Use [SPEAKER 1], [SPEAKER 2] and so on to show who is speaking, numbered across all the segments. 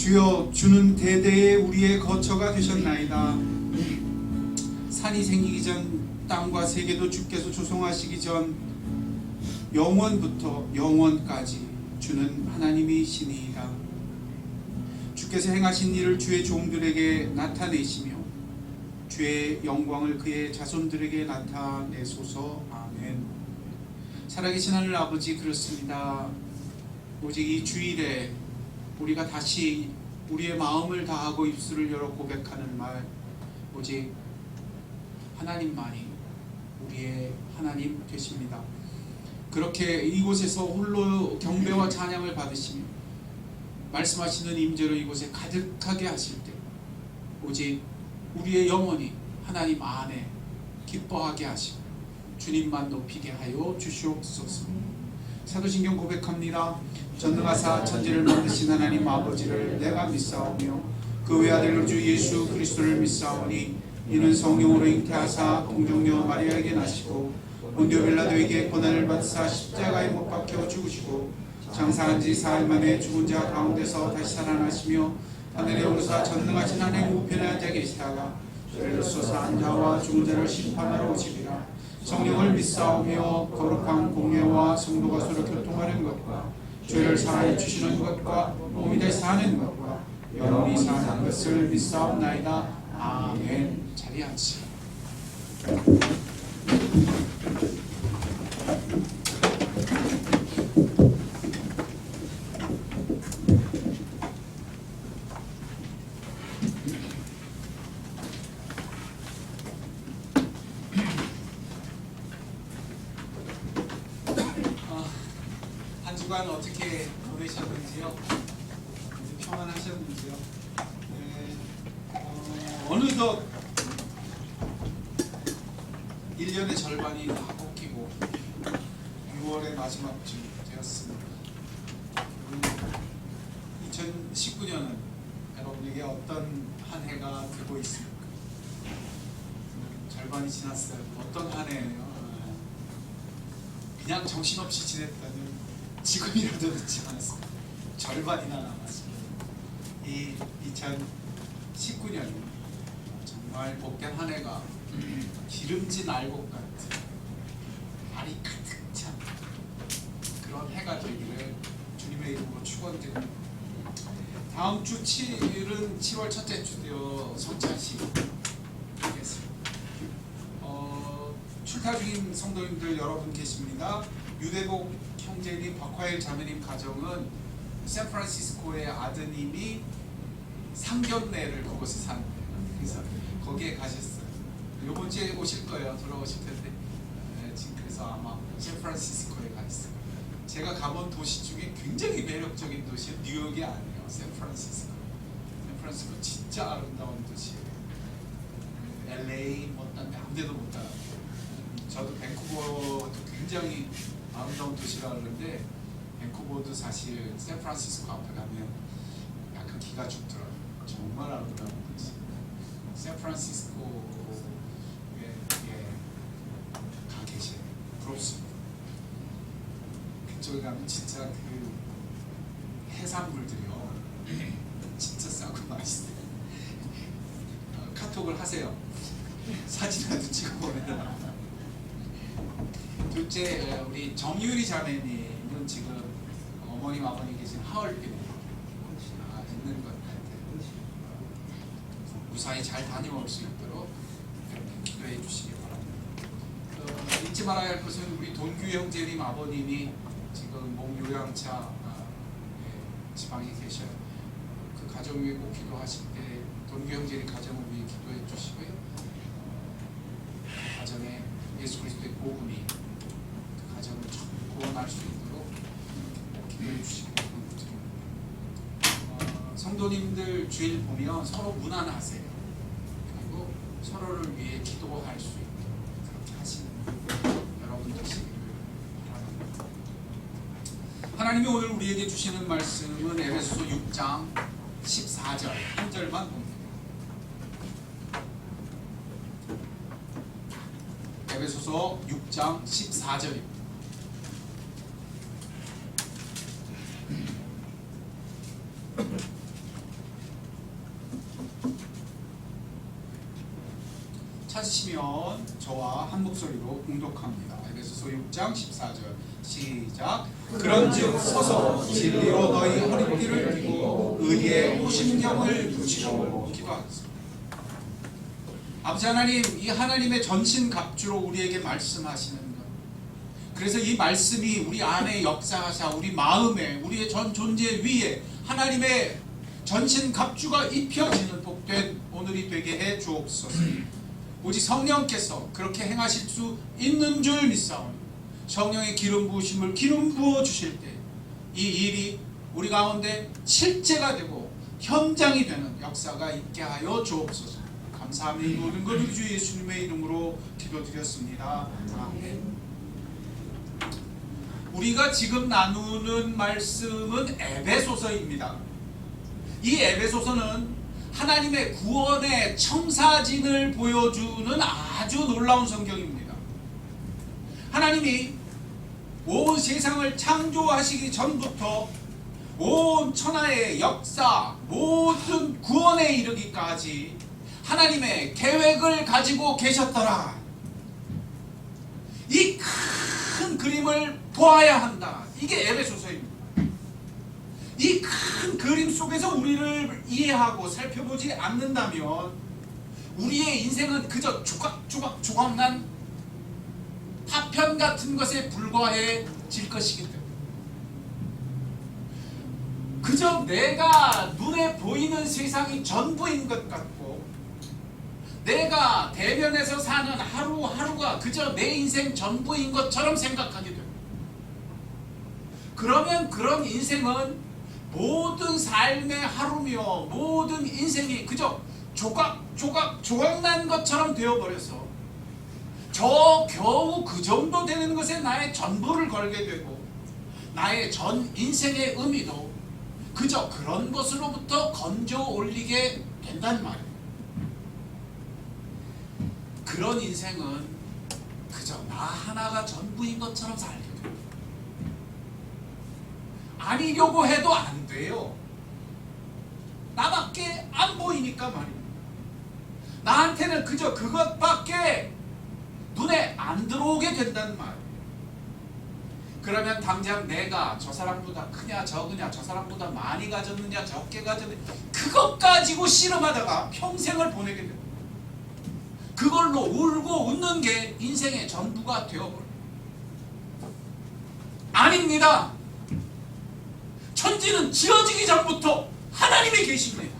[SPEAKER 1] 주여, 주는 대대에 우리의 거처가 되셨나이다. 산이 생기기 전 땅과 세계도 주께서 조성하시기 전 영원부터 영원까지 주는 하나님이시니이다. 주께서 행하신 일을 주의 종들에게 나타내시며 주의 영광을 그의 자손들에게 나타내소서. 아멘. 살아계신 하늘 아버지, 그렇습니다. 오직 이 주일에 우리가 다시 우리의 마음을 다하고 입술을 열어 고백하는 말, 오직 하나님만이 우리의 하나님 되십니다. 그렇게 이곳에서 홀로 경배와 찬양을 받으시며 말씀하시는 임재로 이곳에 가득하게 하실 때 오직 우리의 영혼이 하나님 안에 기뻐하게 하시고 주님만 높이게 하여 주시옵소서. 사도신경 고백합니다. 전능하사 천지를 만드신 하나님 아버지를 내가 믿사오며 그 외아들 주 예수 그리스도를 믿사오니 이는 성령으로 잉태하사 동정녀 마리아에게 나시고 본디오 빌라도에게 고난을 받으사 십자가에 못 박혀 죽으시고 장사한 지 사흘 만에 죽은 자 가운데서 다시 살아나시며 하늘에 오르사 전능하신 하나님 우편에 앉아 계시다가 죄를 쏟아 자와 죽은 자를 심판하러 오시리라. 성령을 믿사오며 거룩한 공예와 성도가 서로 교통하는 것과 죄를 사하여 주시는 것과 몸이 다시 사는 것과 영원히 사는 것을 믿사옵나이다. 아멘. 자리에 앉으시오. 한 주간 어떻게 보내셨는지요? 평안하셨는지요? 어느덧 1년의 절반이 다 꺾이고 6월의 마지막 주 되었습니다. 2019년은 여러분에게 어떤 한 해가 되고 있습니까? 절반이 지났어요. 어떤 한 해예요? 그냥 정신없이 지냈다면 지금이라도 늦지 않았습니다. 절반이나 남았습니다. 이 2019년이 정말 복된 한 해가 기름진 알곡 같은 알이 가득 찬 그런 해가 되기를 주님의 이름으로 축원드립니다. 다음 주 7일은 7월 첫째 주 되어 성찬식 되겠습니다. 출타 중인 성도님들 여러분 계십니다. 유대복 형제님, 박화일 자매님 가정은 샌프란시스코의 아드님이 상견례를 그곳에 사는 거예요. 그래서 거기에 가셨어요. 이번 주에 오실 거예요. 돌아오실 텐데 지금 그래서 아마 샌프란시스코에 가 있어요. 제가 가본 도시 중에 굉장히 매력적인 도시는 뉴욕이 아니에요. 샌프란시스코 진짜 아름다운 도시예요. LA 딴 데 아무 데도 못 따라. 저도 밴쿠버도 굉장히 아름다운 도시라 그러는데 밴쿠버도 사실 샌프란시스코 앞에 가면 약간 기가 죽더라고요. 정말 아름다운 도시. 샌프란시스코에 가 계셔요. 부럽습니다. 그쪽에 가면 진짜 그 해산물들이요 진짜 싸고 맛있어요. 카톡을 하세요. 사진이라도 찍어 보내라. 둘째, 우리 정유리 자매님은 지금 어머님 아버님 계신 하얼빈에 있는 것 같아요. 무사히 잘 다녀올 수 있도록 기도해 주시기 바랍니다. 잊지 말아야 할 것은 우리 돈규 형제님 아버님이 지금 몸 요양차 지방에 계셔요. 그 가정 위에 꼭 기도하실 때 돈규 형제님 가정을 위해 기도해 주시고요. 가정에 예수 그리스도의 복음이 그 가정을 구원할 수 있도록 기도해 주시기 바랍니다. 성도님들 주일 보면 서로 문안하세요. 그리고 서로를 위해 기도할 수 있도록 그렇게 하시는 여러분 되시기를 바랍니다. 하나님이 오늘 우리에게 주시는 말씀은 에베소서 6장 14절 한 절만 봅니다. 에베소서 6장 14절입니다. 찾으시면 저와 한 목소리로 공독합니다. 에베소서 6장 14절 시작. 그런즉 서서 진리로 너희 허리띠를 펴고 의의 호심경을 붙이고 기도하겠습니다. 아버지 하나님, 이 하나님의 전신갑주로 우리에게 말씀하시는 것, 그래서 이 말씀이 우리 안에 역사하사 우리 마음에 우리의 전 존재 위에 하나님의 전신갑주가 입혀지는 복된 오늘이 되게 해 주옵소서. 오직 성령께서 그렇게 행하실 수 있는 줄 믿사오니 성령의 기름 부으심을 기름 부어 주실 때 이 일이 우리 가운데 실제가 되고 현장이 되는 역사가 있게 하여 주옵소서. 감사합니다. 이 모든 것 우리 주 예수님의 이름으로 기도드렸습니다. 아멘. 우리가 지금 나누는 말씀은 에베소서입니다. 이 에베소서는 하나님의 구원의 청사진을 보여주는 아주 놀라운 성경입니다. 하나님이 온 세상을 창조하시기 전부터 온 천하의 역사, 모든 구원에 이르기까지 하나님의 계획을 가지고 계셨더라. 이 큰 그림을 보아야 한다. 이게 에베소서입니다. 이 큰 그림 속에서 우리를 이해하고 살펴보지 않는다면 우리의 인생은 그저 조각난 파편 같은 것에 불과해질 것이기 때문에 그저 내가 눈에 보이는 세상이 전부인 것 같고 내가 대면에서 사는 하루하루가 그저 내 인생 전부인 것처럼 생각하게 됩니다. 그러면 그런 인생은 모든 삶의 하루며 모든 인생이 그저 조각난 것처럼 되어버려서 저 겨우 그 정도 되는 것에 나의 전부를 걸게 되고 나의 전 인생의 의미도 그저 그런 것으로부터 건져 올리게 된단 말이에요. 그런 인생은 그저 나 하나가 전부인 것처럼 살게 됩니다. 아니려고 해도 안 돼요. 나밖에 안 보이니까 말입니다. 나한테는 그저 그것밖에 눈에 안 들어오게 된다는 말. 그러면 당장 내가 저 사람보다 크냐 적으냐, 저 사람보다 많이 가졌느냐 적게 가졌느냐, 그것 가지고 씨름하다가 평생을 보내게 됩니다. 그걸로 울고 웃는 게 인생의 전부가 되어버려요. 아닙니다. 천지는 지어지기 전부터 하나님이 계십니다.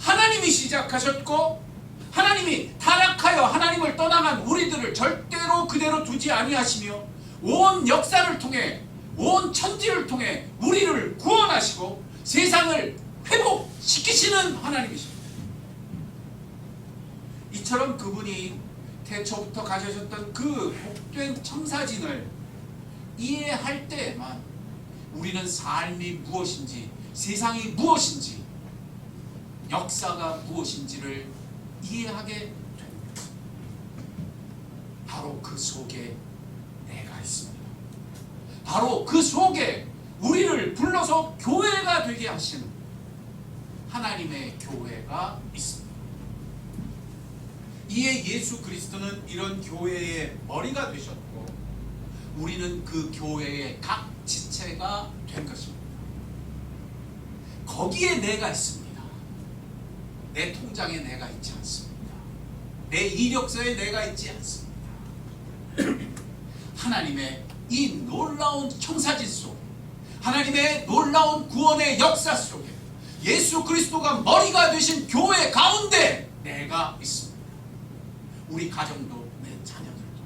[SPEAKER 1] 하나님이 시작하셨고 하나님이 타락하여 하나님을 떠나간 우리들을 절대로 그대로 두지 아니하시며 온 역사를 통해 온 천지를 통해 우리를 구원하시고 세상을 회복시키시는 하나님이십니다. 이처럼 그분이 태초부터 가져셨던 그 복된 청사진을 이해할 때에만 우리는 삶이 무엇인지, 세상이 무엇인지, 역사가 무엇인지를 이해하게 됩니다. 바로 그 속에 내가 있습니다. 바로 그 속에 우리를 불러서 교회가 되게 하시는 하나님의 교회가 있습니다. 이에 예수 그리스도는 이런 교회의 머리가 되셨고 우리는 그 교회의 각 지체가 된 것입니다. 거기에 내가 있습니다. 내 통장에 내가 있지 않습니다. 내 이력서에 내가 있지 않습니다. 하나님의 이 놀라운 청사진 속에, 하나님의 놀라운 구원의 역사 속에 예수 그리스도가 머리가 되신 교회 가운데 내가 있습니다. 우리 가정도 내 자녀들도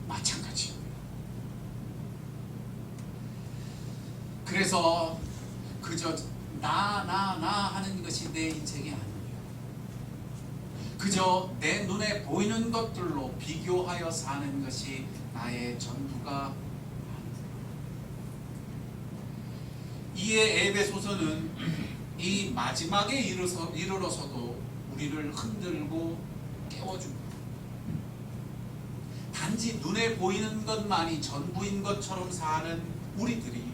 [SPEAKER 1] 마찬가지입니다. 그래서 그저 나 하는 것이 내 인생이 아닙니다. 그저 내 눈에 보이는 것들로 비교하여 사는 것이 나의 전부가 아닙니다. 이에 에베소서는 이 마지막에 이르러서도 우리를 흔들고 깨워줍니다. 단지 눈에 보이는 것만이 전부인 것처럼 사는 우리들이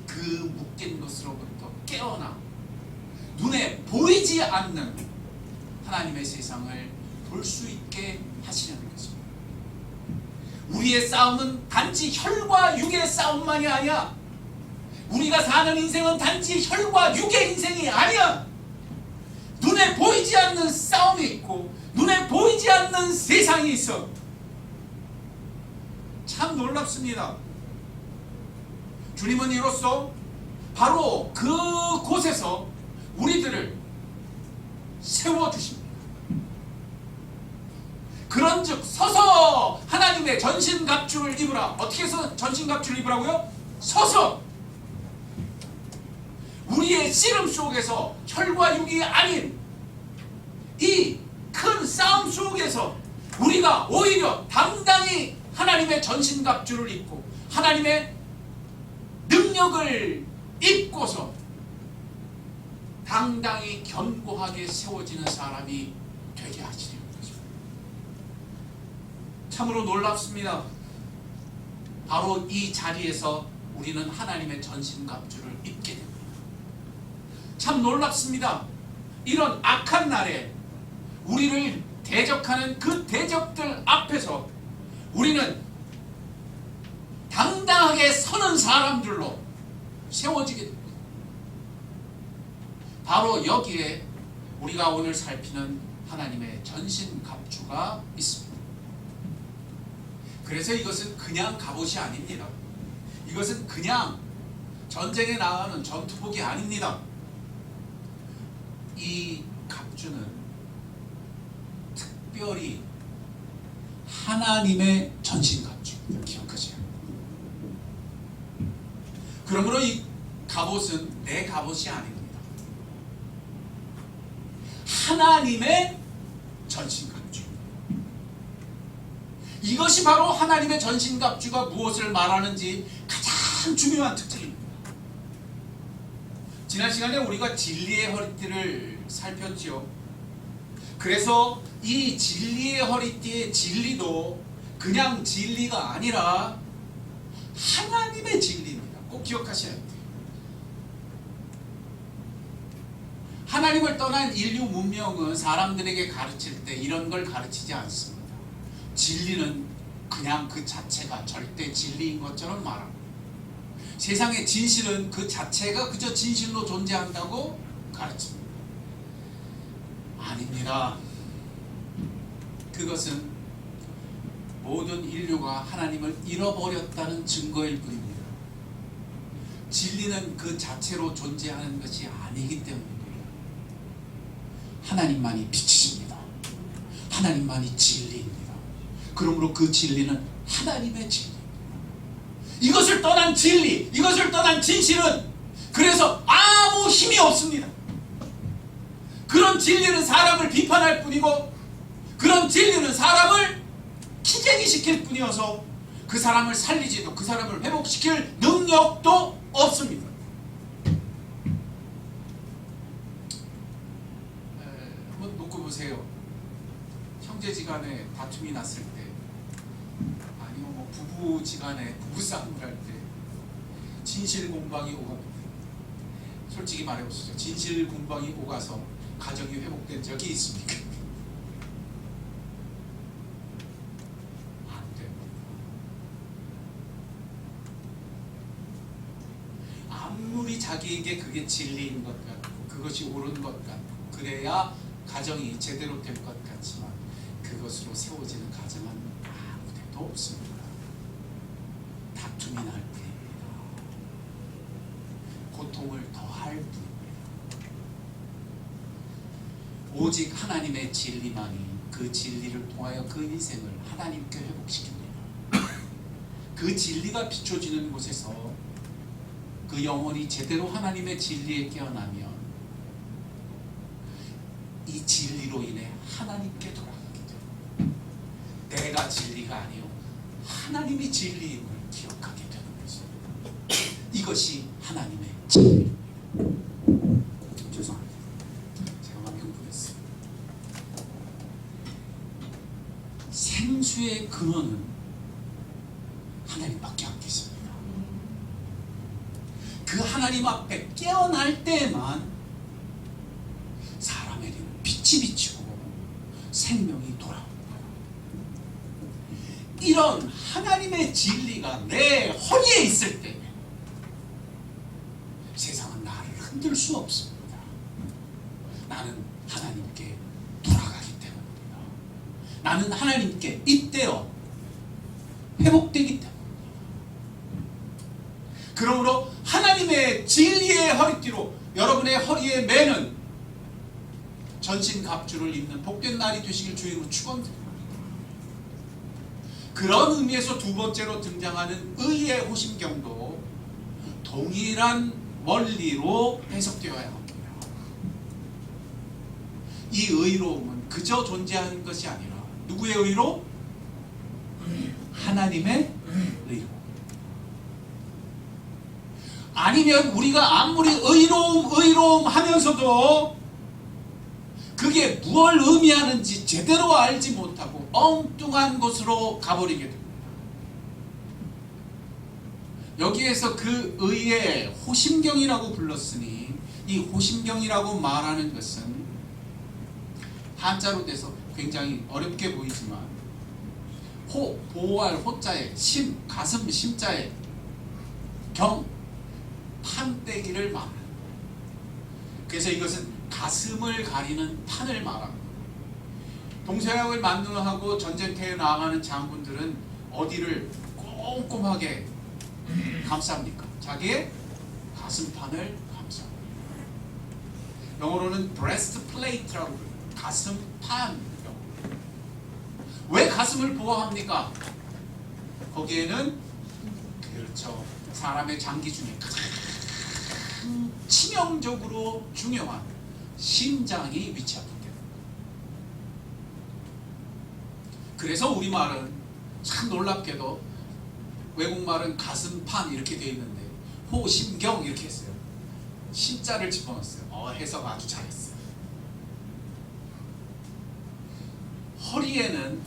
[SPEAKER 1] 그 묶인 것으로부터 깨어나 눈에 보이지 않는
[SPEAKER 2] 하나님의 세상을 볼 수 있게 하시려는 것입니다. 우리의 싸움은 단지 혈과 육의 싸움만이 아니야. 우리가 사는 인생은 단지 혈과 육의 인생이 아니야. 눈에 보이지 않는 싸움이 있고 눈에 보이지 않는 세상이 있어. 참 놀랍습니다. 주님은 이로써 바로 그 곳에서 우리들을 세워주십니다. 그런즉 서서 하나님의 전신갑주를 입으라. 어떻게 해서 전신갑주를 입으라고요? 서서 우리의 씨름 속에서 혈과 육이 아닌 이 큰 싸움 속에서 우리가 오히려 당당히 하나님의 전신갑주를 입고 하나님의 능력을 입고서 당당히 견고하게 세워지는 사람이 되게 하시려는 거죠. 참으로 놀랍습니다. 바로 이 자리에서 우리는 하나님의 전신갑주를 입게 됩니다. 참 놀랍습니다. 이런 악한 날에 우리를 대적하는 그 대적들 앞에서 우리는 당당하게 서는 사람들로 세워지게 됩니다. 바로 여기에 우리가 오늘 살피는 하나님의 전신갑주가 있습니다. 그래서 이것은 그냥 갑옷이 아닙니다. 이것은 그냥 전쟁에 나가는 전투복이 아닙니다. 이 갑주는 특별히 하나님의 전신갑주입니다. 기억하세요. 그러므로 이 갑옷은 내 갑옷이 아닙니다. 하나님의 전신갑주입니다. 이것이 바로 하나님의 전신갑주가 무엇을 말하는지 가장 중요한 특징입니다. 지난 시간에 우리가 진리의 허리띠를 살폈지요. 그래서 이 진리의 허리띠의 진리도 그냥 진리가 아니라 하나님의 진리입니다. 꼭 기억하셔야 돼요. 하나님을 떠난 인류 문명은 사람들에게 가르칠 때 이런 걸 가르치지 않습니다. 진리는 그냥 그 자체가 절대 진리인 것처럼 말합니다. 세상의 진실은 그 자체가 그저 진실로 존재한다고 가르칩니다. 아닙니다. 그것은 모든 인류가 하나님을 잃어버렸다는 증거일 뿐입니다. 진리는 그 자체로 존재하는 것이 아니기 때문입니다. 하나님만이 빛이십니다. 하나님만이 진리입니다. 그러므로 그 진리는 하나님의 진리입니다. 이것을 떠난 진리, 이것을 떠난 진실은 그래서 아무 힘이 없습니다. 그런 진리는 사람을 비판할 뿐이고 그런 진리는 사람을 기재기시킬 뿐이어서 그 사람을 살리지도 그 사람을 회복시킬 능력도 없습니다. 한번 놓고 보세요. 형제지간에 다툼이 났을 때 아니면 뭐 부부지간에 부부싸움을 할 때 진실공방이 오갑니다. 솔직히 말해보시죠. 진실공방이 오가서 가정이 회복된 적이 있습니까? 안 됩니다. 아무리 자기에게 그게 진리인 것 같고 그것이 옳은 것 같고 그래야 가정이 제대로 될 것 같지만 그것으로 세워지는 가정은 아무 데도 없습니다. 다툼이 날 때입니다. 고통을 더할 뿐입니다. 오직 하나님의 진리만이 그 진리를 통하여 그 인생을 하나님께 회복시킵니다. 그 진리가 비춰지는 곳에서 그 영혼이 제대로 하나님의 진리에 깨어나면 이 진리로 인해 하나님께 돌아가게 됩니다. 내가 진리가 아니요 하나님이 진리임을 기억하게 되는 것입니다. 이것이 하나님의 진리. 죄송합니다. 제가 막 흥분했어요. 생수의 근원은 하나님밖에 안 계십니다. 그 하나님 앞에 깨어날 때만 사람에게는 빛이 비치고 생명이 돌아옵니다. 이런 하나님의 진리가 내 허리에 있을 때 세상은 나를 흔들 수 없습니다. 나는 하나님께 돌아가기 때문입니다. 나는 하나님께 잇대어 회복되기 때문입니다. 그러므로 하나님의 진리의 허리띠로 여러분의 허리에 매는 전신갑주를 입는 복된 날이 되시길 주의로 축원드립니다. 그런 의미에서 두 번째로 등장하는 의의 호심경도 동일한 원리로 해석되어야 합니다. 이 의로움은 그저 존재하는 것이 아니라 누구의 의로? 하나님의 의로. 아니면 우리가 아무리 의로움 하면서도 그게 무엇을 의미하는지 제대로 알지 못하고 엉뚱한 곳으로 가버리게 됩니다. 여기에서 그 의의 호심경이라고 불렀으니 이 호심경이라고 말하는 것은 한자로 돼서 굉장히 어렵게 보이지만 보호할 호자에 심, 가슴 심자에 경, 판때기를 말합니다. 그래서 이것은 가슴을 가리는 판을 말합니다. 동서양을 만능하고 전쟁터에 나아가는 장군들은 어디를 꼼꼼하게 감쌉니까? 자기의 가슴판을 감쌉니다. 영어로는 breastplate라고 불러요. 가슴판. 왜 가슴을 보호합니까? 거기에는 그렇죠. 사람의 장기 중에 가장 치명적으로 중요한 심장이 위치하기 때문에. 그래서 우리말은 참 놀랍게도 외국말은 가슴판 이렇게 되어 있는데 호심경 이렇게 했어요. 심자를 집어넣었어요. 해석 아주 잘했어요. 허리에는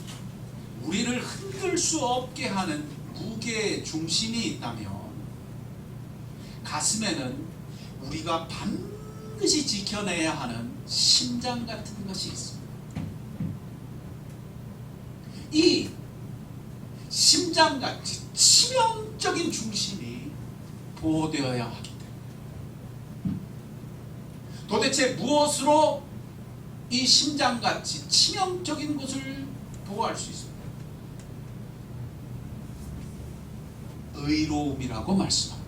[SPEAKER 2] 우리를 흔들 수 없게 하는 무게의 중심이 있다면 가슴에는 우리가 반드시 지켜내야 하는 심장 같은 것이 있습니다. 이 심장같이 치명적인 중심이 보호되어야 하기 때문에 도대체 무엇으로 이 심장같이 치명적인 것을 보호할 수 있습니까? 의로움이라고 말씀합니다.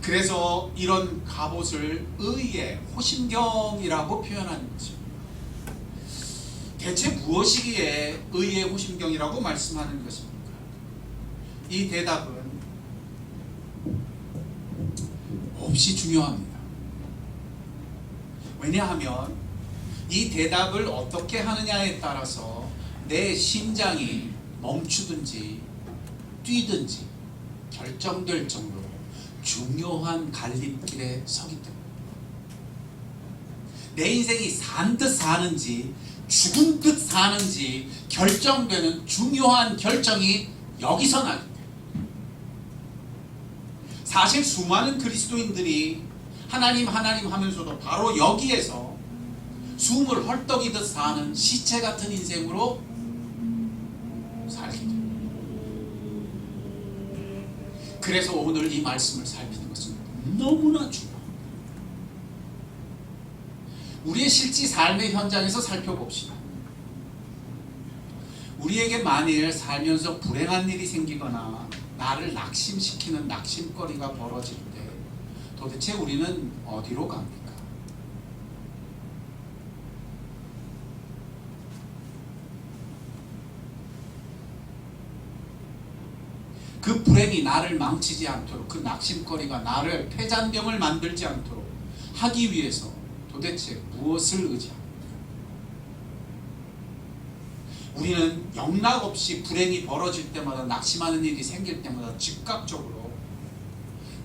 [SPEAKER 2] 그래서 이런 갑옷을 의의 호심경이라고 표현하는 것입니다. 대체 무엇이기에 의의 호심경이라고 말씀하는 것입니까? 이 대답은 몹시 중요합니다. 왜냐하면 이 대답을 어떻게 하느냐에 따라서 내 심장이 멈추든지 뛰든지 결정될 정도로 중요한 갈림길에 서기 때문입니다. 내 인생이 산 듯 사는지 죽은 듯 사는지 결정되는 중요한 결정이 여기서 나기 때문입니다. 사실 수많은 그리스도인들이 하나님 하면서도 바로 여기에서 숨을 헐떡이듯 사는 시체 같은 인생으로 살게 됩니다. 그래서 오늘 이 말씀을 살피는 것은 너무나 중요합니다. 우리의 실제 삶의 현장에서 살펴봅시다. 우리에게 만일 살면서 불행한 일이 생기거나 나를 낙심시키는 낙심거리가 벌어질 때 도대체 우리는 어디로 갑니까? 그 불행이 나를 망치지 않도록, 그 낙심거리가 나를 폐잔병을 만들지 않도록 하기 위해서 도대체 무엇을 의지합니까? 우리는 영락없이 불행이 벌어질 때마다, 낙심하는 일이 생길 때마다 즉각적으로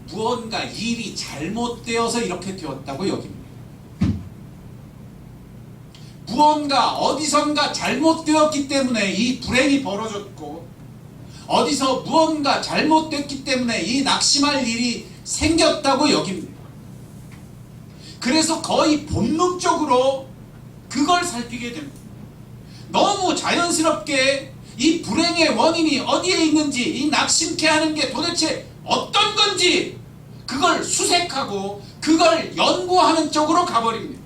[SPEAKER 2] 무언가 일이 잘못되어서 이렇게 되었다고 여깁니다. 무언가 어디선가 잘못되었기 때문에 이 불행이 벌어졌고, 어디서 무언가 잘못됐기 때문에 이 낙심할 일이 생겼다고 여깁니다. 그래서 거의 본능적으로 그걸 살피게 됩니다. 너무 자연스럽게 이 불행의 원인이 어디에 있는지, 이 낙심케 하는 게 도대체 어떤 건지 그걸 수색하고 그걸 연구하는 쪽으로 가버립니다.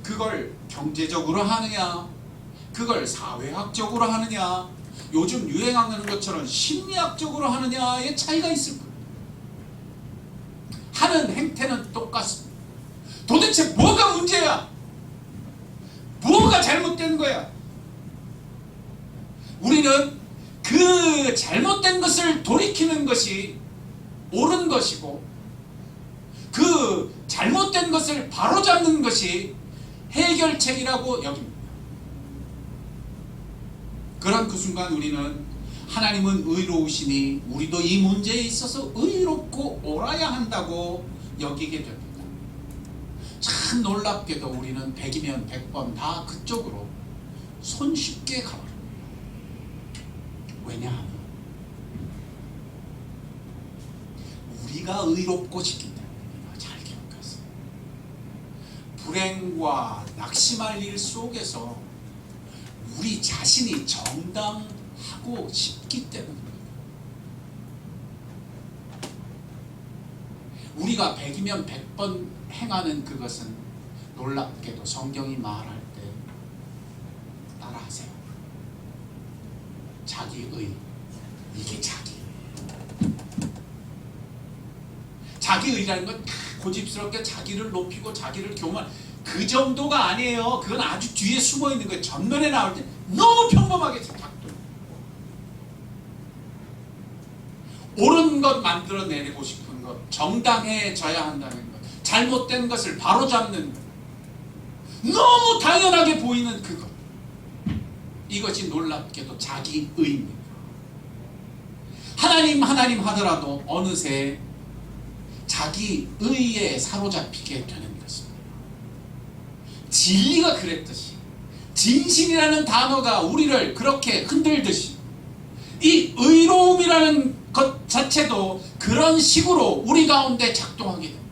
[SPEAKER 2] 그걸 경제적으로 하느냐, 그걸 사회학적으로 하느냐, 요즘 유행하는 것처럼 심리학적으로 하느냐의 차이가 있을 거예요. 하는 행태는 똑같습니다. 도대체 뭐가 문제야? 뭐가 잘못된 거야? 우리는 그 잘못된 것을 돌이키는 것이 옳은 것이고, 그 잘못된 것을 바로잡는 것이 해결책이라고 여깁니다. 그런 그 순간 우리는 하나님은 의로우시니 우리도 이 문제에 있어서 의롭고 옳아야 한다고 여기게 됩니다. 참 놀랍게도 우리는 100이면 100번 다 그쪽으로 손쉽게 가버립니다. 왜냐하면 우리가 의롭고 싶기 때문입니다. 잘 기억하세요. 불행과 낙심할 일 속에서 우리 자신이 정당하고 싶기 때문입니다. 우리가 100이면 100번 행하는 그것은 놀랍게도 성경이 말할 때 따라하세요. 자기의, 이게 자기의라는 건 고집스럽게 자기를 높이고 자기를 교만, 그 정도가 아니에요. 그건 아주 뒤에 숨어 있는 거예요. 전면에 나올 때 너무 평범하게 작동. 옳은 것 만들어내고 싶은 것, 정당해져야 한다는 것, 잘못된 것을 바로잡는 것, 너무 당연하게 보이는 그것, 이것이 놀랍게도 자기의입니다. 하나님 하더라도 어느새 자기의에 사로잡히게 되는 것입니다. 진리가 그랬듯이, 진실이라는 단어가 우리를 그렇게 흔들듯이, 이 의로움이라는 것 자체도 그런 식으로 우리 가운데 작동하게 됩니다.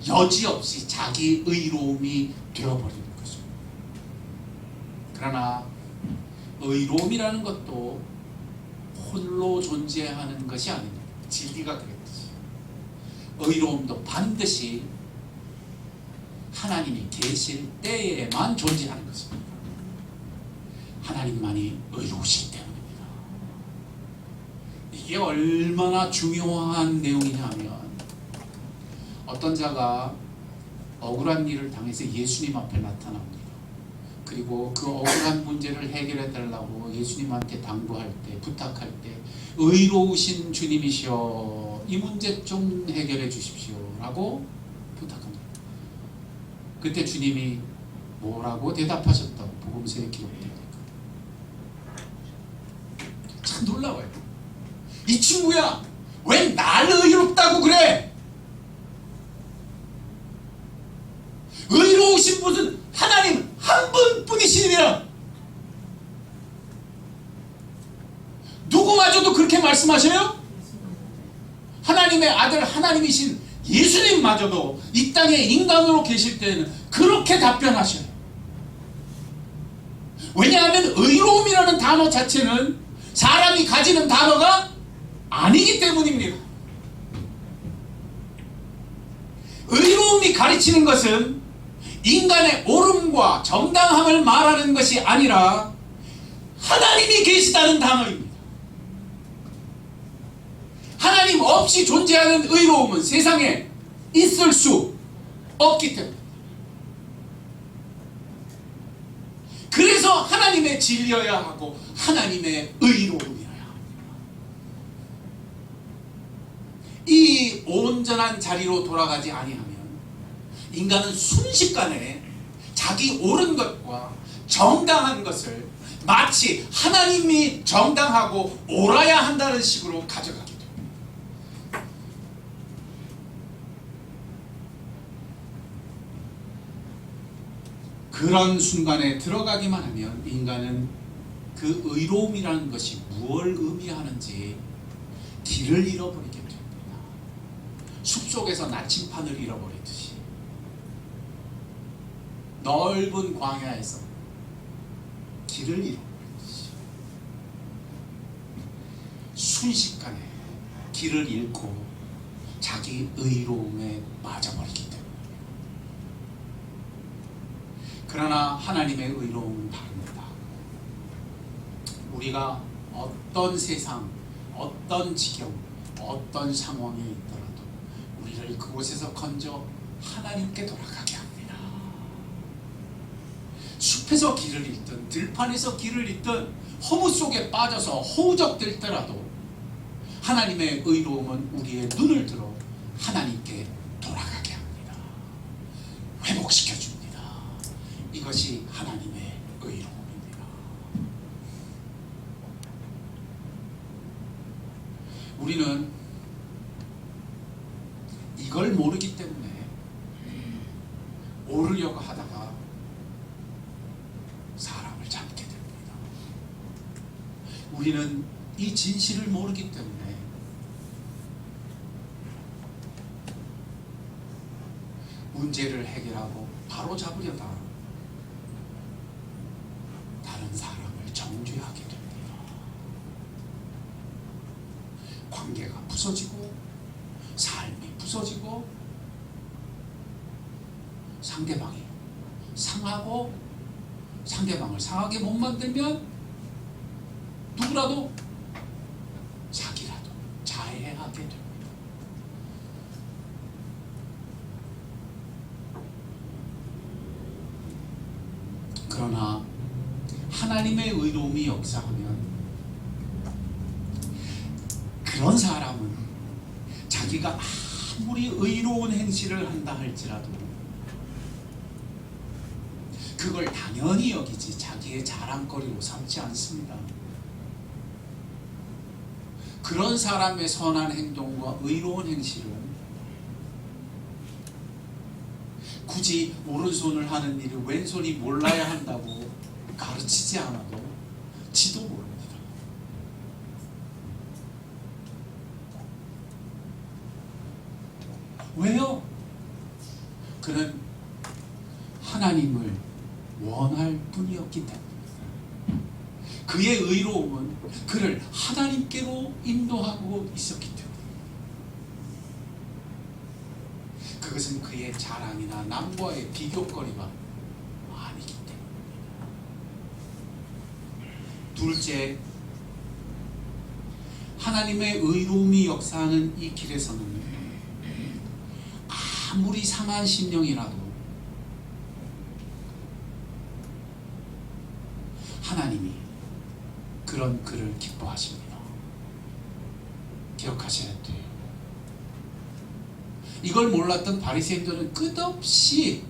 [SPEAKER 2] 여지없이 자기 의로움이 되어버리는 거죠. 그러나 의로움이라는 것도 홀로 존재하는 것이 아닙니다. 진리가 그랬듯이 의로움도 반드시 하나님이 계실 때에만 존재하는 것입니다. 하나님만이 의로우시기 때문입니다. 이게 얼마나 중요한 내용이냐면, 어떤 자가 억울한 일을 당해서 예수님 앞에 나타납니다. 그리고 그 억울한 문제를 해결해 달라고 예수님한테 당부할 때, 부탁할 때, 의로우신 주님이시여 이 문제 좀 해결해 주십시오 라고 부탁합니다. 그때 주님이 뭐라고 대답하셨다고 복음서에 기록됩니다. 참 놀라워요. 이 친구야, 왜 나를 의롭다고 그래? 의로우신 분은 하나님 한 분뿐이시니라. 누구마저도 그렇게 말씀하셔요? 하나님의 아들 하나님이신 예수님마저도 이 땅에 인간으로 계실 때는 그렇게 답변하셔요. 왜냐하면 의로움이라는 단어 자체는 사람이 가지는 단어가 아니기 때문입니다. 의로움이 가르치는 것은 인간의 옳음과 정당함을 말하는 것이 아니라 하나님이 계시다는 단어입니다. 하나님 없이 존재하는 의로움은 세상에 있을 수 없기 때문에, 그래서 하나님의 진리여야 하고 하나님의 의로움이어야 합니다. 이 온전한 자리로 돌아가지 아니하면 인간은 순식간에 자기 옳은 것과 정당한 것을 마치 하나님이 정당하고 옳아야 한다는 식으로 가져가게 됩니다. 그런 순간에 들어가기만 하면 인간은 그 의로움이라는 것이 무엇을 의미하는지 길을 잃어버리게 됩니다. 숲속에서 나침판을 잃어버리듯이 넓은 광야에서 길을 잃어버리듯이 순식간에 길을 잃고 자기 의로움에 빠져버리기 때문에. 그러나 하나님의 의로움은 다릅니다. 우리가 어떤 세상, 어떤 지경, 어떤 상황에 있더라도 우리를 그곳에서 건져 하나님께 돌아가게 합니다. 숲에서 길을 잃든 들판에서 길을 잃든 허무 속에 빠져서 허우적들더라도 하나님의 의로움은 우리의 눈을 들어 하나님께 돌아가게 합니다. 회복시켜줍니다. 이것이 하나님의 의로움입니다. 우리는 이걸 모르기 때문에 오르려고 하다가 사람을 잡게 됩니다. 우리는 이 진실을 모르기 때문에 문제를 해결하고 바로 잡으려다 다른 사람을 정죄하게 됩니다. 관계가 부서지고 삶이 부서지고 상대방이 상하고 상대방을 상하게 못 만들면 누구라도 자기라도 자해하게 됩니다. 그러나 하나님의 의로움이 역사하면 그런 사람은 자기가 아무리 의로운 행실을 한다 할지라도 그걸 당연히 여기지 자기의 자랑거리로 삼지 않습니다. 그런 사람의 선한 행동과 의로운 행실은 굳이 오른손을 하는 일을 왼손이 몰라야 한다고 가르치지 않아도 지도 모릅니다. 왜요? 그는 하나님을 원할 뿐이었기 때문입니다. 그의 의로움은 그를 하나님께로 인도하고 있었기 때문입니다. 그것은 그의 자랑이나 남과의 비교거리가 아니기 때문입니다. 둘째, 하나님의 의로움이 역사하는 이 길에서는 아무리 상한 심령이라도 하나님이 그런 그를 기뻐하십니다. 기억하셔야 돼요. 이걸 몰랐던 바리새인들은 끝없이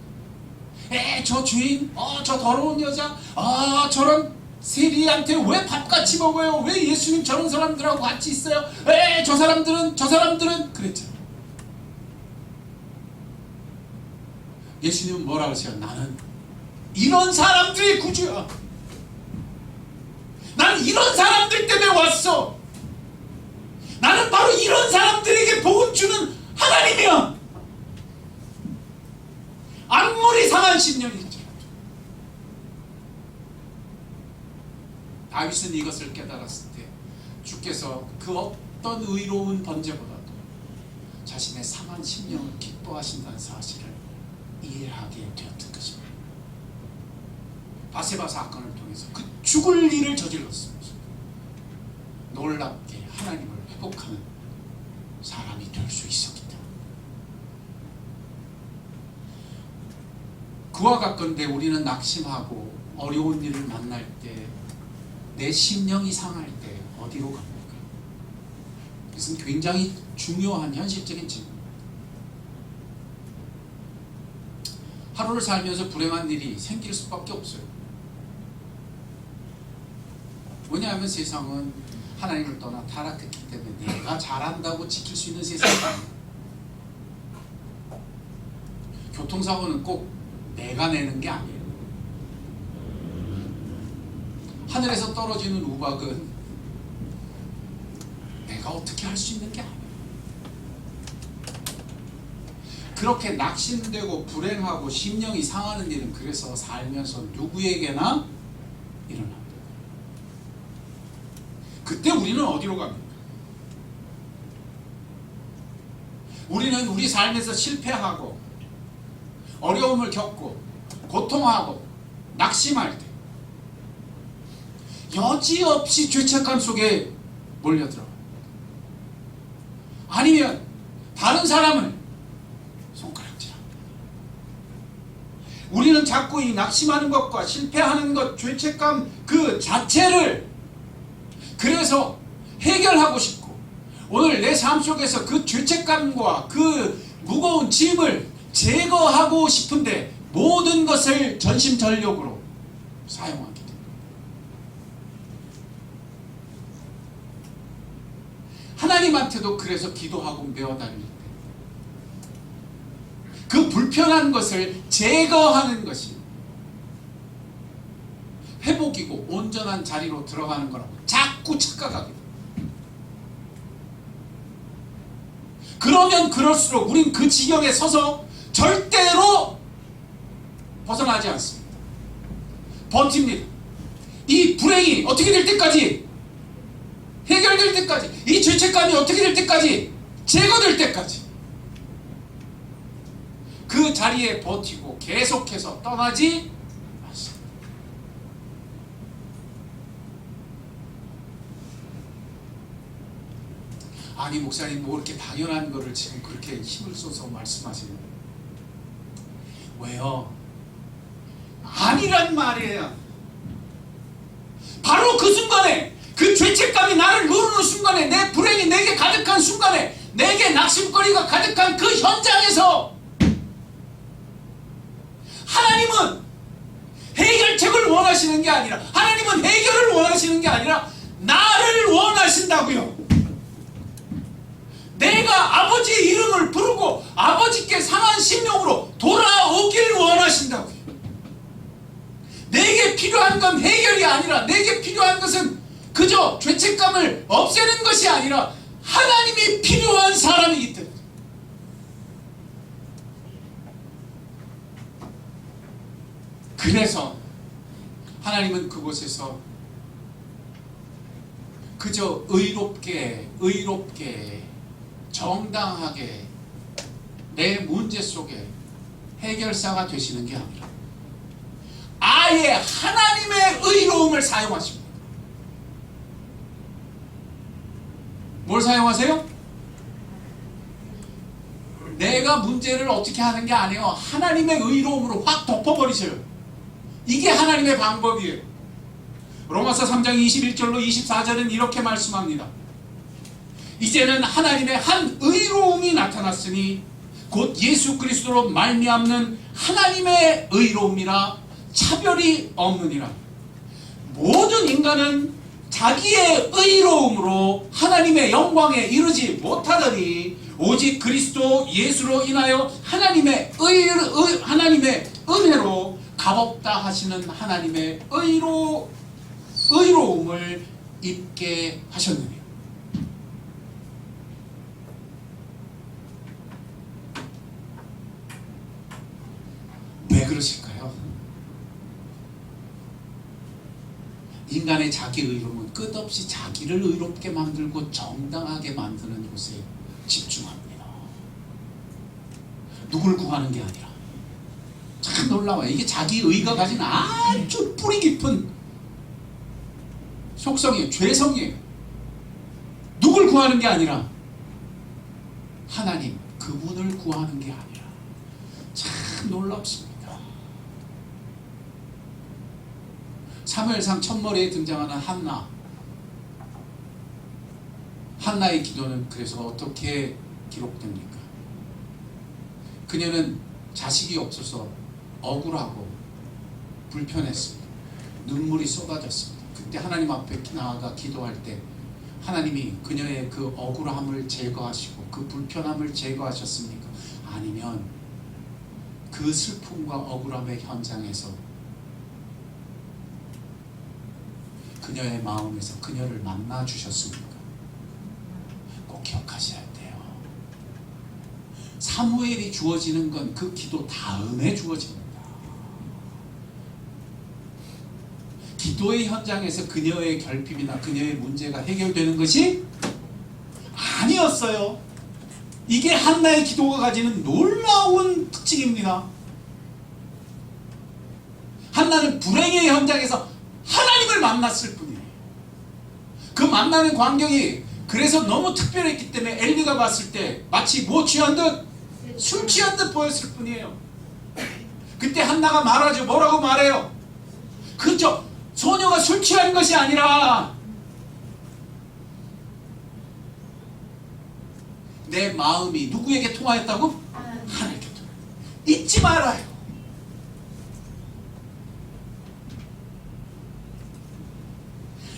[SPEAKER 2] 저 주인, 저 더러운 여자, 저런 세리한테 왜 밥같이 먹어요? 왜 예수님 저런 사람들하고 같이 있어요? 저 사람들은 그랬잖아요. 예수님은 뭐라고 하세요? 나는 이런 사람들의 구주야. 나는 이런 사람들 때문에 왔어. 나는 바로 이런 사람들에게 복음 주는 하나님이야. 아무리 상한 심령일지라도. 다윗은 이것을 깨달았을 때 주께서 그 어떤 의로운 번제보다도 자신의 상한 심령을 기뻐하신다는 사실을 이해하게 되었던 것입니다. 바세바 사건을 통해서 그 죽을 일을 저질렀습니다. 놀랍게 하나님을 회복하는 사람이 될 수 있었기 때문에. 그와 같건대 우리는 낙심하고 어려운 일을 만날 때 내 심령이 상할 때 어디로 갑니까? 이것은 굉장히 중요한 현실적인 질문입니다. 하루를 살면서 불행한 일이 생길 수밖에 없어요. 왜냐하면 세상은 하나님을 떠나 타락했기 때문에 내가 잘한다고 지킬 수 있는 세상이 아니에요. 교통사고는 꼭 내가 내는 게 아니에요. 하늘에서 떨어지는 우박은 내가 어떻게 할 수 있는 게 아니에요.
[SPEAKER 1] 그렇게 낙심되고 불행하고 심령이 상하는 일은 그래서 살면서 누구에게나 일어납니다. 그때 우리는 어디로 갑니까? 우리는 우리 삶에서 실패하고 어려움을 겪고 고통하고 낙심할 때 여지없이 죄책감 속에 몰려들어갑니다. 아니면 다른 사람을 손가락질합니다. 우리는 자꾸 이 낙심하는 것과 실패하는 것, 죄책감 그 자체를 그래서 해결하고 싶고, 오늘 내 삶 속에서 그 죄책감과 그 무거운 짐을 제거하고 싶은데 모든 것을 전심전력으로 사용하게 됩니다. 하나님한테도 그래서 기도하고 메어다닐 때 그 불편한 것을 제거하는 것이 회복이고 온전한 자리로 들어가는 거라고 자꾸 착각하게 됩니다. 그러면 그럴수록 우린 그 지경에 서서 절대로 벗어나지 않습니다. 버팁니다. 이 불행이 어떻게 될 때까지, 해결될 때까지, 이 죄책감이 어떻게 될 때까지, 제거될 때까지 그 자리에 버티고 계속해서 떠나지 않습니다. 아니 목사님 뭐 이렇게 당연한 거를 지금 그렇게 힘을 써서 말씀하시는, 왜요? 아니란 말이에요. 바로 그 순간에, 그 죄책감이 나를 누르는 순간에, 내 불행이 내게 가득한 순간에, 내게 낙심거리가 가득한 그 현장에서 하나님은 해결책을 원하시는 게 아니라, 하나님은 해결을 원하시는 게 아니라 나를 원하신다고요. 내가 아버지의 이름을 부르고 아버지께 상한 심령으로 돌아오길 원하신다고요. 내게 필요한 건 해결이 아니라, 내게 필요한 것은 그저 죄책감을 없애는 것이 아니라 하나님이 필요한 사람이기 때문에. 그래서 하나님은 그곳에서 그저 의롭게 정당하게 내 문제 속에 해결사가 되시는 게 아니라 아예 하나님의 의로움을 사용하십니다. 뭘 사용하세요? 내가 문제를 어떻게 하는 게 아니에요. 하나님의 의로움으로 확 덮어버리세요. 이게 하나님의 방법이에요. 로마서 3장 21절로 24절은 이렇게 말씀합니다. 이제는 하나님의 한 의로움이 나타났으니 곧 예수 그리스도로 말미암는 하나님의 의로움이라 차별이 없느니라. 모든 인간은 자기의 의로움으로 하나님의 영광에 이르지 못하더니 오직 그리스도 예수로 인하여 하나님의 은혜로 값없다 하시는 하나님의 의로움을 입게 하셨느니라. 왜 그러실까요? 인간의 자기 의로움은 끝없이 자기를 의롭게 만들고 정당하게 만드는 곳에 집중합니다. 누굴 구하는 게 아니라. 참 놀라워요. 이게 자기 의가 가진 아주 뿌리 깊은 속성이에요. 죄성이에요. 누굴 구하는 게 아니라 하나님, 그분을 구하는 게 아니라. 참 놀랍습니다. 사무엘상 첫머리에 등장하는 한나의 기도는 그래서 어떻게 기록됩니까? 그녀는 자식이 없어서 억울하고 불편했습니다. 눈물이 쏟아졌습니다. 그때 하나님 앞에 나아가 기도할 때 하나님이 그녀의 그 억울함을 제거하시고 그 불편함을 제거하셨습니까? 아니면 그 슬픔과 억울함의 현장에서 그녀의 마음에서 그녀를 만나 주셨습니까? 꼭 기억하셔야 돼요.
[SPEAKER 2] 사무엘이 주어지는 건 그 기도 다음에 주어집니다. 기도의 현장에서 그녀의 결핍이나 그녀의 문제가 해결되는 것이 아니었어요. 이게 한나의 기도가 가지는 놀라운 특징입니다. 한나는 불행의 현장에서 하나님을 만났을 뿐이에요. 그 만나는 광경이 그래서 너무 특별했기 때문에 엘리가 봤을 때 마치 뭐 취한 듯? 술 취한 듯 보였을 뿐이에요. 그때 한나가 말하죠. 뭐라고 말해요? 그저 소녀가 술 취한 것이 아니라 내 마음이 누구에게 통하였다고? 하나님께 통하였다. 잊지 말아요.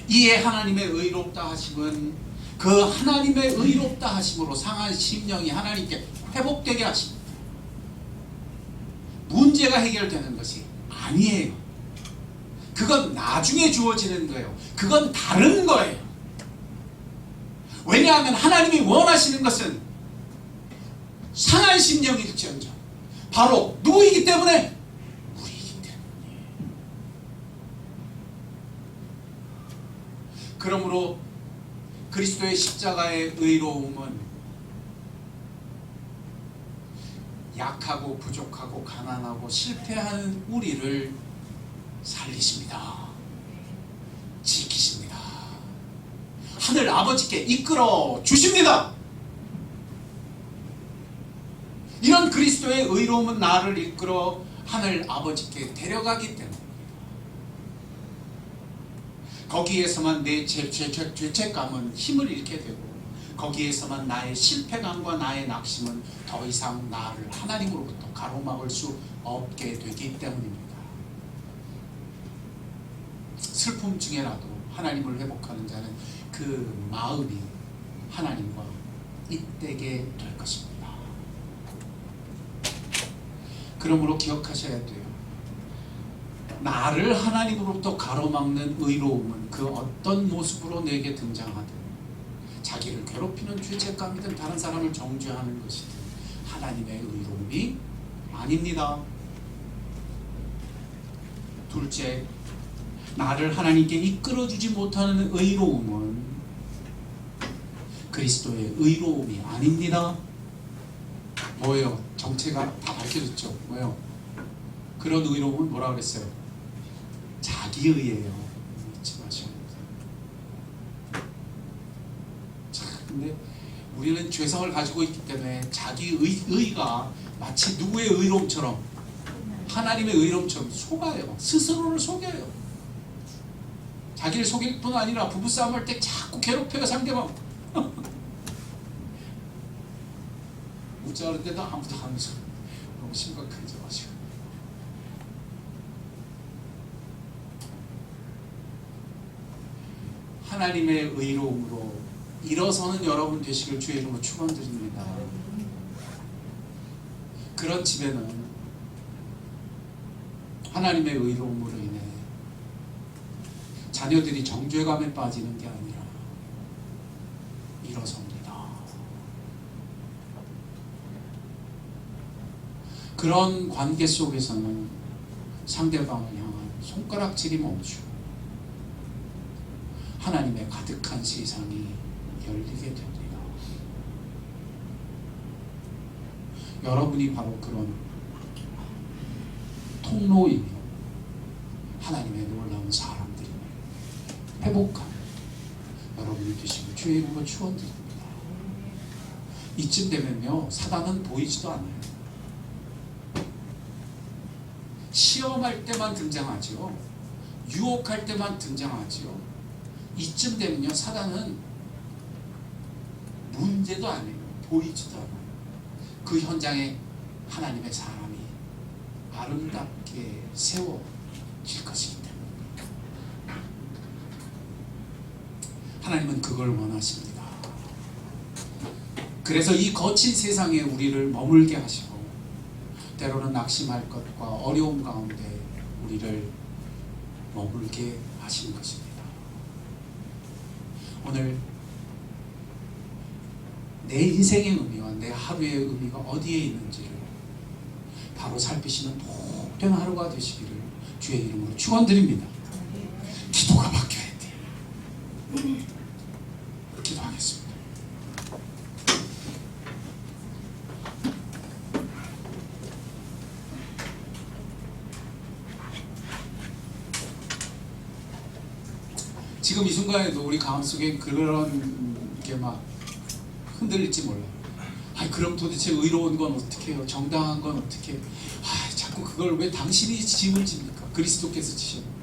[SPEAKER 2] 이에 하나님의 의롭다 하심은 그 하나님의 의롭다 하심으로 상한 심령이 하나님께 회복되게 하십니다. 문제가 해결되는 것이 아니에요. 그건 나중에 주어지는 거예요. 그건 다른 거예요. 왜냐하면 하나님이 원하시는 것은 상한 심령일지언정 바로 누구이기 때문에? 우리이기 때문에. 그러므로 그리스도의 십자가의 의로움은 약하고 부족하고 가난하고 실패하는 우리를 살리십니다. 지키십니다. 하늘 아버지께 이끌어 주십니다. 이런 그리스도의 의로움은 나를 이끌어 하늘 아버지께 데려가기 때문입니다. 거기에서만 내 죄책감은 힘을 잃게 되고 거기에서만 나의 실패감과 나의 낙심은 더 이상 나를 하나님으로부터 가로막을 수 없게 되기 때문입니다. 슬픔 중에라도 하나님을 회복하는 자는 그 마음이 하나님과 잇대게 될 것입니다. 그러므로 기억하셔야 돼요. 나를 하나님으로부터 가로막는 의로움은 그 어떤 모습으로 내게 등장하든 자기를 괴롭히는 죄책감이든 다른 사람을 정죄하는 것이든 하나님의 의로움이 아닙니다. 둘째, 나를 하나님께 이끌어주지 못하는 의로움은 그리스도의 의로움이 아닙니다. 뭐예요? 정체가 다 밝혀졌죠. 뭐예요? 그런 의로움은 뭐라 그랬어요? 자기의예요. 잊지 마셔야 합니다. 자, 근데 우리는 죄성을 가지고 있기 때문에 자기의가 마치 누구의 의로움처럼 하나님의 의로움처럼 속아요. 스스로를 속여요. 자기를 속일 뿐 아니라 부부싸움 할 때 자꾸 괴롭혀요. 상대방. 웃자 그럴 때도 아무도 안 웃어. 너무 심각하지 마시고. 하나님의 의로움으로 일어서는 여러분 되시길 주의 이름으로 축원드립니다. 그런 집에는 하나님의 의로움으로 인해 자녀들이 정죄감에 빠지는 게 아니라 일어섭니다. 그런 관계 속에서는 상대방을 향한 손가락질이 멈추고 하나님의 가득한 세상이 열리게 됩니다. 여러분이 바로 그런 통로이며 하나님의 놀라운 사람들임을 회복하는 여러분이 되시고 주의 이름으로 축원드립니다. 이쯤 되면요, 사단은 보이지도 않아요. 시험할 때만 등장하죠. 유혹할 때만 등장하죠. 이쯤 되면요, 사단은 문제도 아니에요. 보이지도 않아요. 그 현장에 하나님의 사람이 아름답게 세워질 것이기 때문입니다. 하나님은 그걸 원하십니다. 그래서 이 거친 세상에 우리를 머물게 하시고 때로는 낙심할 것과 어려움 가운데 우리를 머물게 하시는 것입니다. 오늘
[SPEAKER 1] 내 인생의 의미와 내 하루의 의미가 어디에 있는지를 바로 살피시는 복된 하루가 되시기를 주의 이름으로 축원드립니다. 기도가 바뀌어야 돼요. 기도하겠습니다. 지금 이 순간에도 우리 가슴 속에 그런 게 막 흔들릴지 몰라요. 아, 그럼 도대체 의로운 건 어떻게 해요? 정당한 건 어떻게 해요? 아, 자꾸 그걸 왜 당신이 짐을 집니까? 그리스도께서 지셨는데.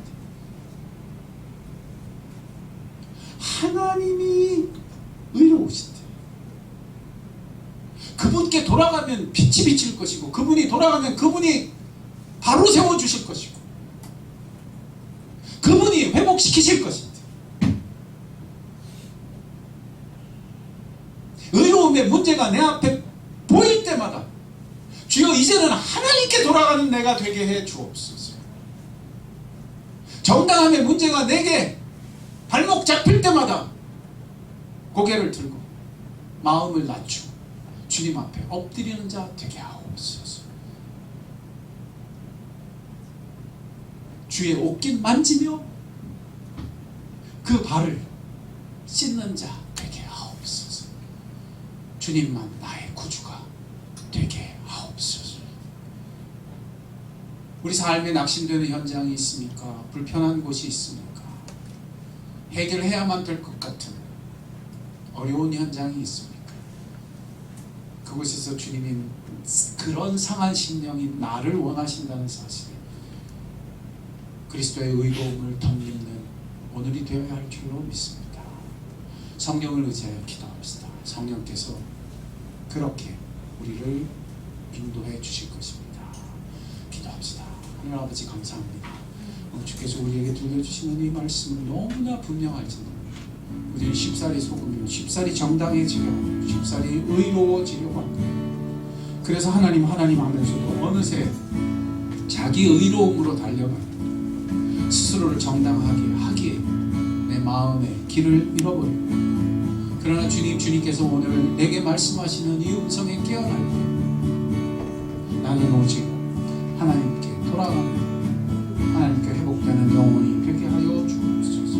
[SPEAKER 1] 하나님이 의로우신데 그분께 돌아가면 빛이 비칠 것이고, 그분이 돌아가면 그분이 바로 세워주실 것이고, 그분이 회복시키실 것인데, 의로움의 문제가 내 앞에 보일 때마다 주여 이제는 하나님께 돌아가는 내가 되게 해 주옵소서. 정당함의 문제가 내게 발목 잡힐 때마다 고개를 들고 마음을 낮추고 주님 앞에 엎드리는 자 되게 하옵소서. 주의 옷깃 만지며 그 발을 씻는 자 되게 하옵소서. 주님만 나의 구주가 되게 하옵소서. 우리 삶에 낙심되는 현장이 있습니까? 불편한 곳이 있습니까? 해결해야만 될 것 같은 어려운 현장이 있습니까? 그곳에서 주님이 그런 상한 심령인 나를 원하신다는 사실에 그리스도의 의로움을 덧입는 오늘이 되어야 할 줄로 믿습니다. 성령을 의지하여 기도합시다. 성령께서 그렇게 우리를 인도해 주실 것입니다. 기도합시다. 하나님 아버지 감사합니다. 주께서 우리에게 들려주시는 이 말씀은 너무나 분명할지도 우리는 쉽사리 속으며 쉽사리 정당해지려고, 쉽사리 의로워지려고 합니다. 그래서 하나님 하면서도 어느새 자기 의로움으로 달려가는 스스로를 정당하게 하기에 내 마음의 길을 잃어버리고, 그러나 주님께서 오늘 내게 말씀하시는 이 음성에 깨어날 때 나는 오직 하나님께 돌아가며 하나님께 회복되는 영혼이 되게 하여 주옵소서.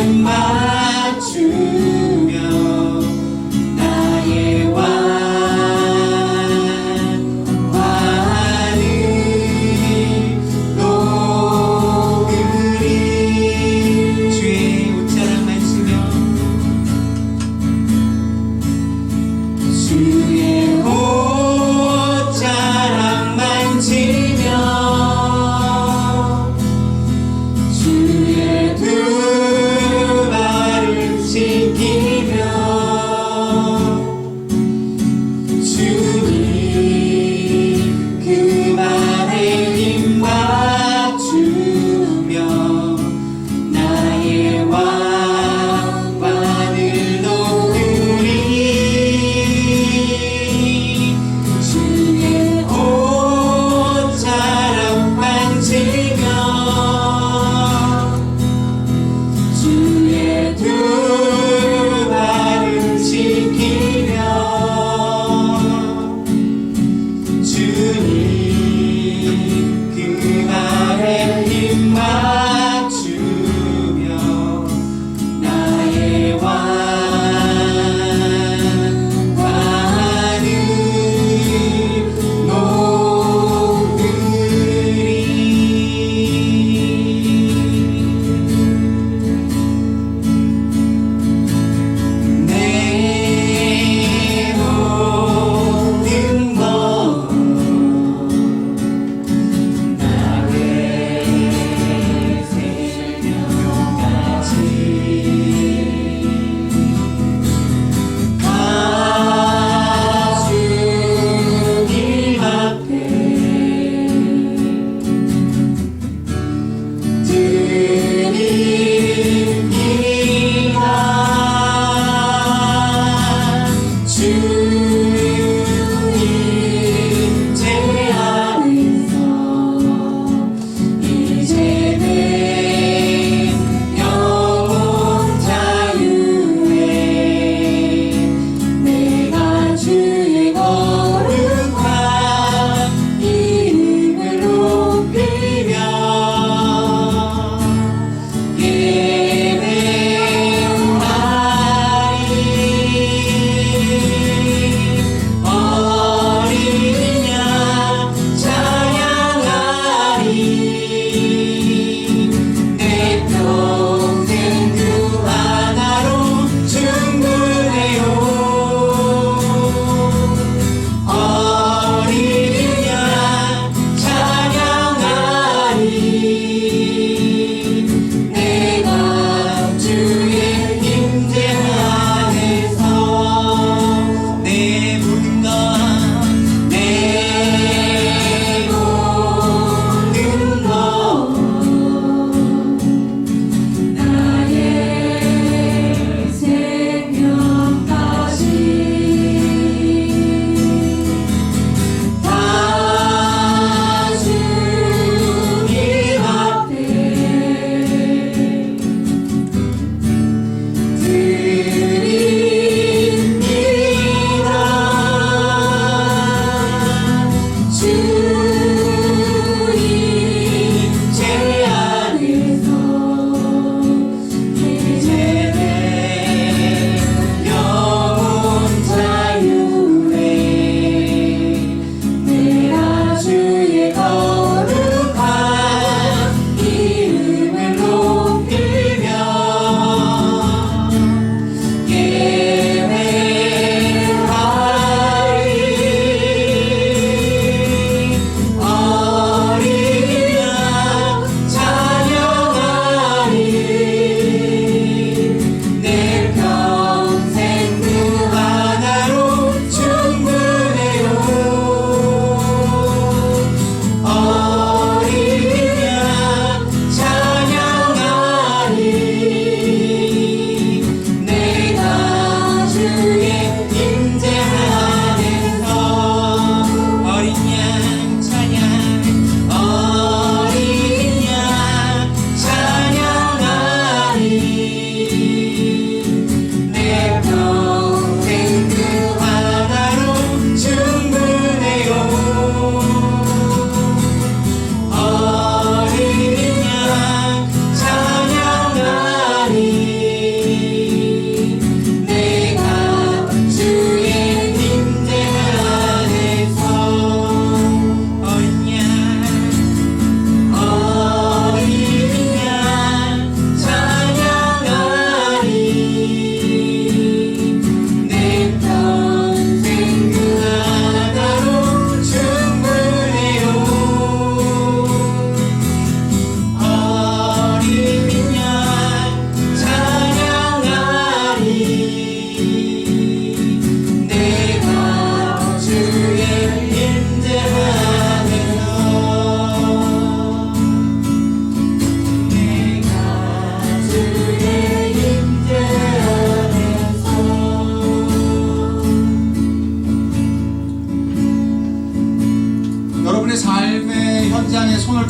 [SPEAKER 3] 맞추며 나의 완화를 높으리. 주의 옷자락 만지며 주의 옷자락 만지며 주의 두 발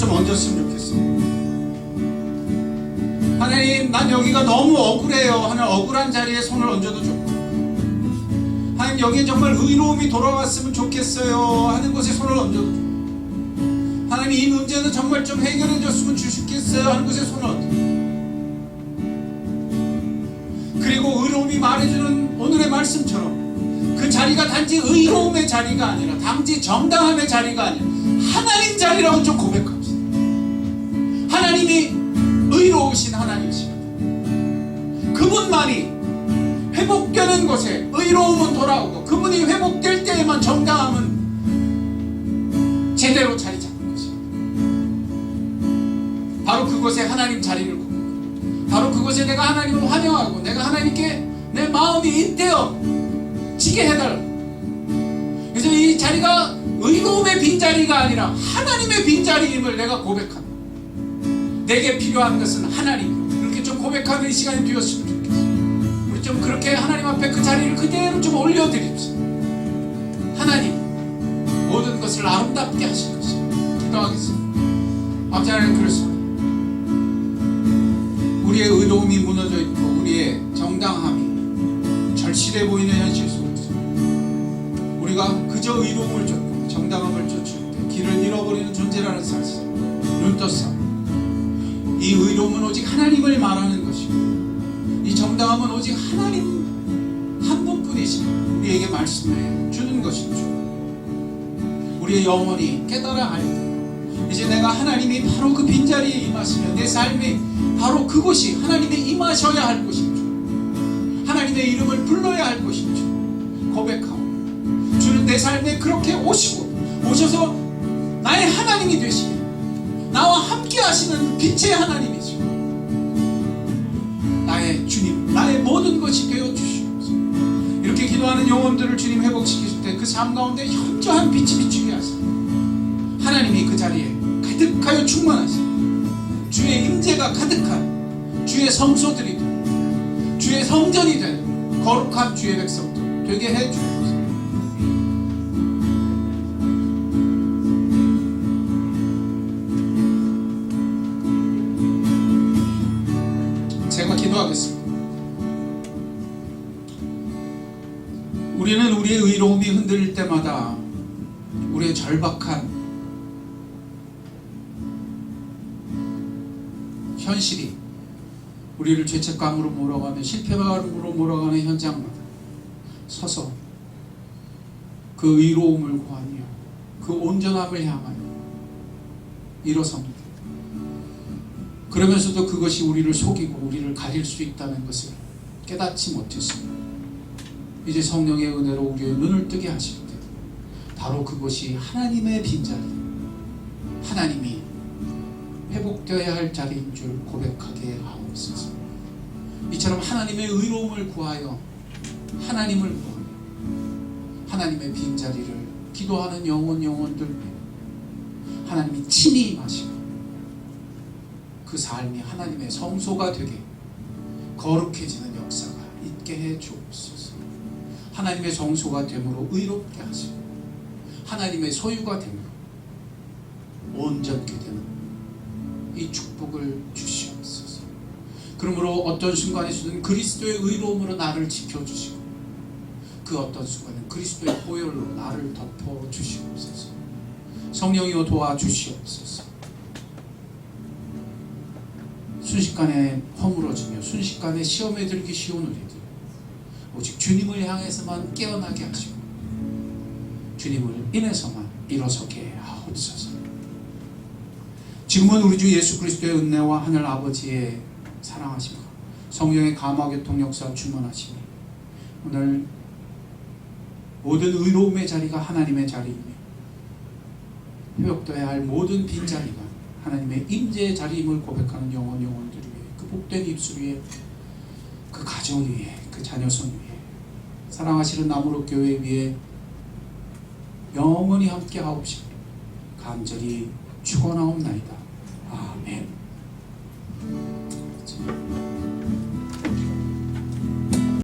[SPEAKER 1] 좀 얹었으면 좋겠어요. 하나님, 난 여기가 너무 억울해요 하는 억울한 자리에 손을 얹어도 좋고, 하나님 여기에 정말 의로움이 돌아왔으면 좋겠어요 하는 곳에 손을 얹어도 좋고, 하나님 이 문제는 정말 좀 해결해 줬으면 좋겠어요 하는 곳에 손을 얹어도, 그리고 의로움이 말해주는 오늘의 말씀처럼 그 자리가 단지 의로움의 자리가 아니라 단지 정당함의 자리가 아니라 하나님 자리라고 좀 고백합시다. 하나님이 의로우신 하나님이시다. 그분만이 회복되는 곳에 의로움은 돌아오고, 그분이 회복될 때에만 정당함은 제대로 자리 잡는 것입니다. 바로 그곳에 하나님 자리를 고백하고, 바로 그곳에 내가 하나님을 환영하고 내가 하나님께 내 마음이 잇대어 지게 해달라고. 그래서 이 자리가 의로움의 빈자리가 아니라 하나님의 빈자리임을 내가 고백한다. 내게 필요한 것은 하나님이요. 이렇게 좀 고백하는 시간이 되었으면 좋겠어요. 우리 좀 그렇게 하나님 앞에 그 자리를 그대로 좀 올려드립시다. 하나님, 모든 것을 아름답게 하실 것입니다. 기도하겠습니다. 아버지 하나님, 그렇습니다. 우리의 의로움이 무너져 있고 우리의 정당함이 절실해 보이는 현실 속에서 우리가 그저 의로움을 쫓고 정당함을 쫓을 때 길을 잃어버리는 존재라는 사실 눈 떴사. 이 의로움은 오직 하나님을 말하는 것이고, 이 정당함은 오직 하나님 한 분뿐이시고 우리에게 말씀해 주는 것이죠. 우리의 영혼이 깨달아 알고, 이제 내가 하나님이 바로 그 빈자리에 임하시며 내 삶이 바로 그곳이 하나님이 임하셔야 할 곳이죠. 하나님의 이름을 불러야 할 곳이죠. 고백하고 주는 내 삶에 그렇게 오셔서 나의 하나님이 되시며 나와 함께 하시는 빛의 하나님이죠. 나의 주님, 나의 모든 것이 되어 주시옵소서. 이렇게 기도하는 영혼들을 주님 회복시키실 때 그 삶 가운데 현저한 빛이 비추게 하시고, 하나님이 그 자리에 가득하여 충만하시고 주의 임재가 가득한 주의 성소들이 되고 주의 성전이 되는 거룩한 주의 백성들 되게 해 주옵소서. 제가 기도하겠습니다. 우리는 우리의 의로움이 흔들릴 때마다 우리의 절박한 현실이 우리를 죄책감으로 몰아가는, 실패감으로 몰아가는 현장마다 서서 그 의로움을 구하며 그 온전함을 향하여 일어섭니다. 그러면서도 그것이 우리를 속이고 우리를 가릴 수 있다는 것을 깨닫지 못했습니다. 이제 성령의 은혜로 우리의 눈을 뜨게 하실 때 바로 그것이 하나님의 빈자리, 하나님이 회복되어야 할 자리인 줄 고백하게 하옵소서. 이처럼 하나님의 의로움을 구하여 하나님을 구하여 하나님의 빈자리를 기도하는 영혼들 하나님이 친히 임하시고 그 삶이 하나님의 성소가 되게 거룩해지는 역사가 있게 해 주옵소서. 하나님의 성소가 됨으로 의롭게 하시고 하나님의 소유가 됨으로 온전케 되는 이 축복을 주시옵소서. 그러므로 어떤 순간에서는 그리스도의 의로움으로 나를 지켜주시고 그 어떤 순간은 그리스도의 보혈로 나를 덮어주시옵소서. 성령이여 도와주시옵소서. 순식간에 허물어지며 순식간에 시험에 들기 쉬운 우리들, 오직 주님을 향해서만 깨어나게 하시고 주님을 인해서만 일어서게 하옵소서. 지금은 우리 주 예수 그리스도의 은혜와 하늘 아버지의 사랑하심과 성령의 감화교통 역사 충만하시니 오늘 모든 의로움의 자리가 하나님의 자리이며 회복되어야 할 모든 빈자리가 하나님의 임재의 자리임을 고백하는 영혼들 위해, 그 복된 입술 위에, 그 가정 위에, 그 자녀선 위에, 사랑하시는 나무로 교회 위에 영원히 함께 하옵시고 간절히 축원하옵나이다. 아멘.